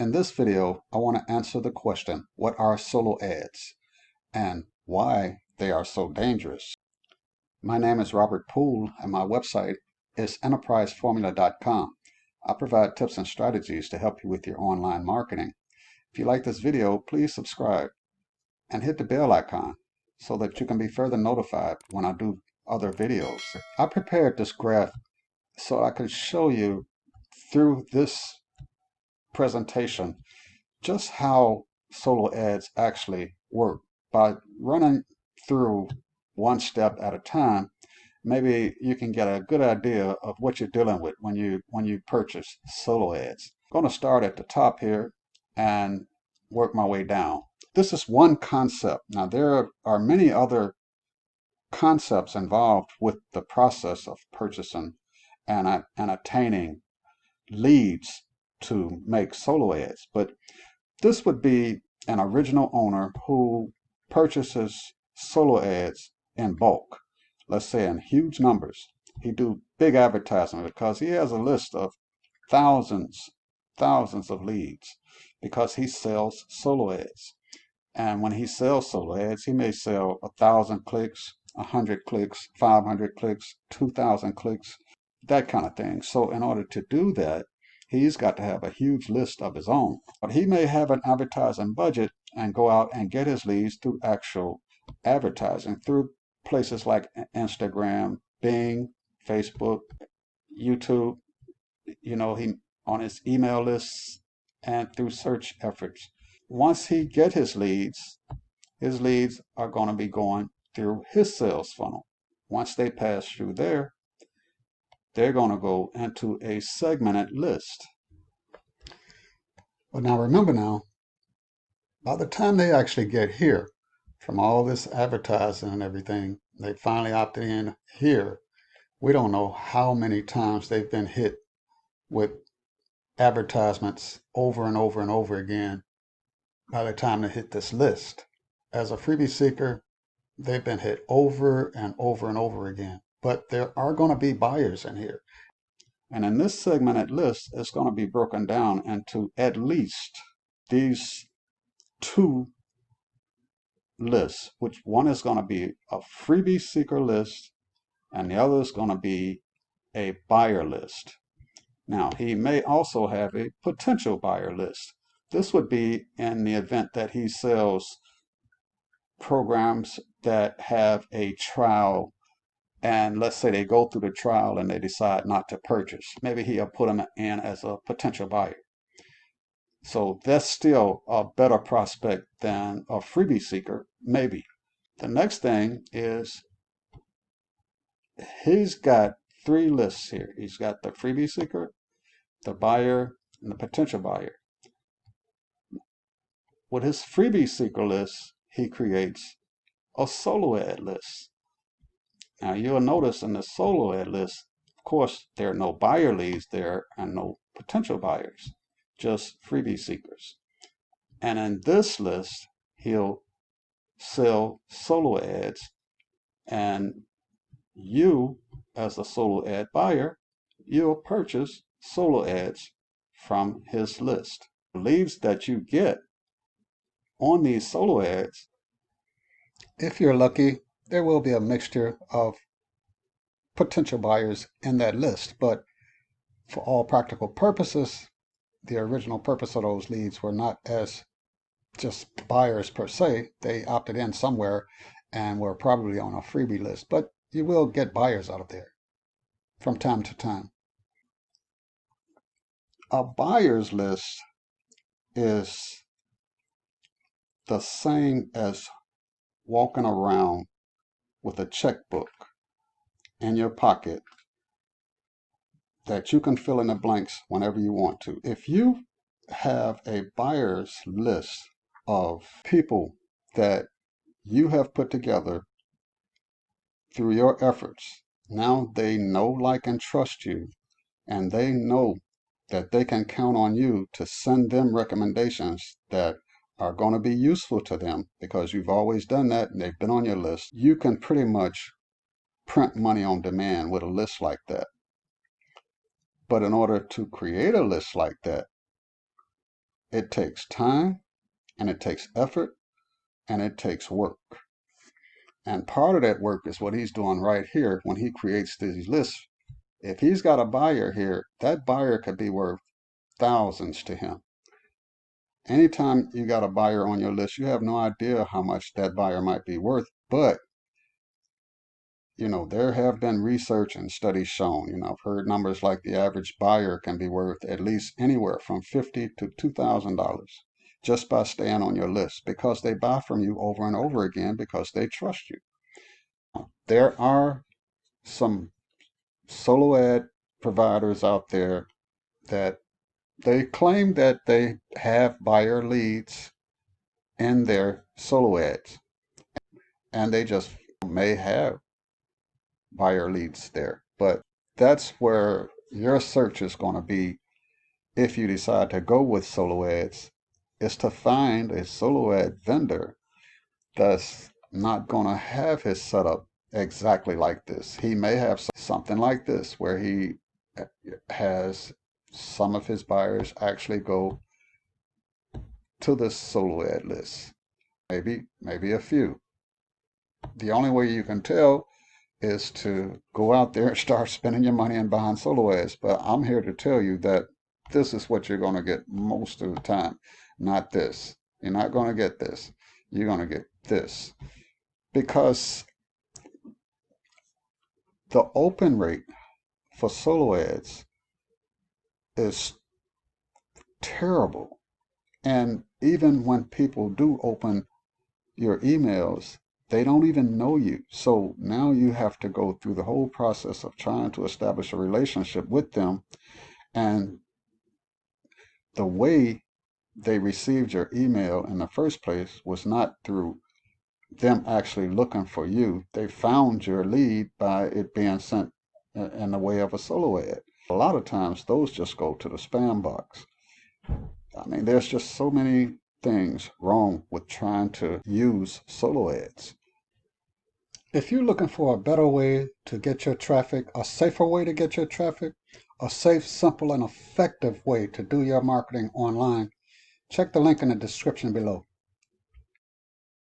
In this video, I want to answer the question, what are solo ads and why they are so dangerous? My name is Robert Poole and my website is enterpriseformula.com. I provide tips and strategies to help you with your online marketing. If you like this video, please subscribe and hit the bell icon so that you can be further notified when I do other videos. I prepared this graph so I could show you through this presentation just how solo ads actually work. By running through one step at a time, maybe you can get a good idea of what you're dealing with when you purchase solo ads. I'm going to start at the top here and work my way down. This is one concept. Now there are many other concepts involved with the process of purchasing and attaining leads to make solo ads, but this would be an original owner who purchases solo ads in bulk, let's say in huge numbers. He do big advertising because he has a list of thousands of leads because he sells solo ads. And when he sells solo ads, he may sell 1,000 clicks, 100 clicks, 500 clicks, 2,000 clicks, that kind of thing. So in order to do that, he's got to have a huge list of his own. But he may have an advertising budget and go out and get his leads through actual advertising, through places like Instagram, Bing, Facebook, YouTube, he on his email lists and through search efforts. Once he get his leads are going to be going through his sales funnel. Once they pass through there, they're going to go into a segmented list. But now remember by the time they actually get here, from all this advertising and everything, they finally opted in here, we don't know how many times they've been hit with advertisements over and over and over again by the time they hit this list. As a freebie seeker, they've been hit over and over and over again. But there are going to be buyers in here. And in this segmented list, it's going to be broken down into at least these two lists, which one is going to be a freebie seeker list and the other is going to be a buyer list. Now, he may also have a potential buyer list. This would be in the event that he sells programs that have a trial, and let's say they go through the trial and they decide not to purchase. Maybe he'll put them in as a potential buyer. So that's still a better prospect than a freebie seeker, maybe. The next thing is he's got three lists here. He's got the freebie seeker, the buyer, and the potential buyer. With his freebie seeker list, he creates a solo ad list. Now you'll notice in the solo ad list, of course, there are no buyer leads there and no potential buyers, just freebie seekers. And in this list, he'll sell solo ads, and you, as a solo ad buyer, you'll purchase solo ads from his list. The leads that you get on these solo ads, if you're lucky, there will be a mixture of potential buyers in that list, but for all practical purposes, the original purpose of those leads were not as just buyers per se. They opted in somewhere and were probably on a freebie list, but you will get buyers out of there from time to time. A buyer's list is the same as walking around with a checkbook in your pocket that you can fill in the blanks whenever you want to. If you have a buyer's list of people that you have put together through your efforts, now they know, like, and trust you, and they know that they can count on you to send them recommendations that are going to be useful to them because you've always done that and they've been on your list. You can pretty much print money on demand with a list like that. But in order to create a list like that, It takes time, and it takes effort, and it takes work. And part of that work is what he's doing right here when he creates these lists. If he's got a buyer here, that buyer could be worth thousands to him. Anytime you got a buyer on your list, you have no idea how much that buyer might be worth. But, there have been research and studies shown, I've heard numbers like the average buyer can be worth at least anywhere from $50 to $2,000 just by staying on your list because they buy from you over and over again because they trust you. There are some solo ad providers out there that they claim that they have buyer leads in their solo ads, and they just may have buyer leads there. But that's where your search is going to be if you decide to go with solo ads, is to find a solo ad vendor that's not going to have his setup exactly like this. He may have something like this where he has some of his buyers actually go to the solo ad list. Maybe a few. The only way you can tell is to go out there and start spending your money and buying solo ads. But I'm here to tell you that this is what you're going to get most of the time, not this. You're not going to get this. You're going to get this. Because the open rate for solo ads is terrible. And even when people do open your emails, they don't even know you. So now you have to go through the whole process of trying to establish a relationship with them. And the way they received your email in the first place was not through them actually looking for you. They found your lead by it being sent in the way of a solo ad. A lot of times those just go to the spam box. I mean, there's just so many things wrong with trying to use solo ads. If you're looking for a better way to get your traffic, a safer way to get your traffic, a safe, simple, and effective way to do your marketing online, check the link in the description below.